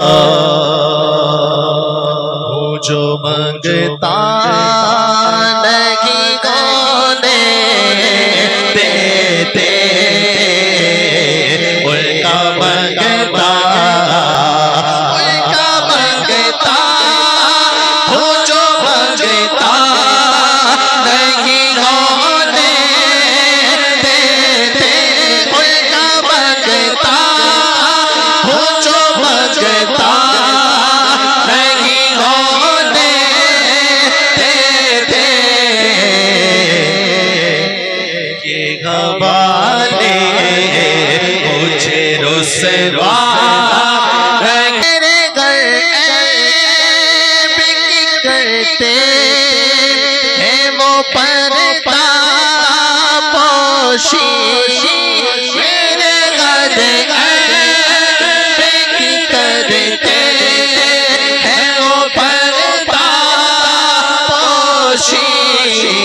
وہ جو منگتا نہیں کونے دیتے ان کا منگتا وہ جو منگتا نہیں کونے دیتے ان کا منگتا وہ جو منگتا میرے گھر کرتے ہیں وہ پردہ پوشی میرے گھر کرتے ہیں وہ پردہ پوشی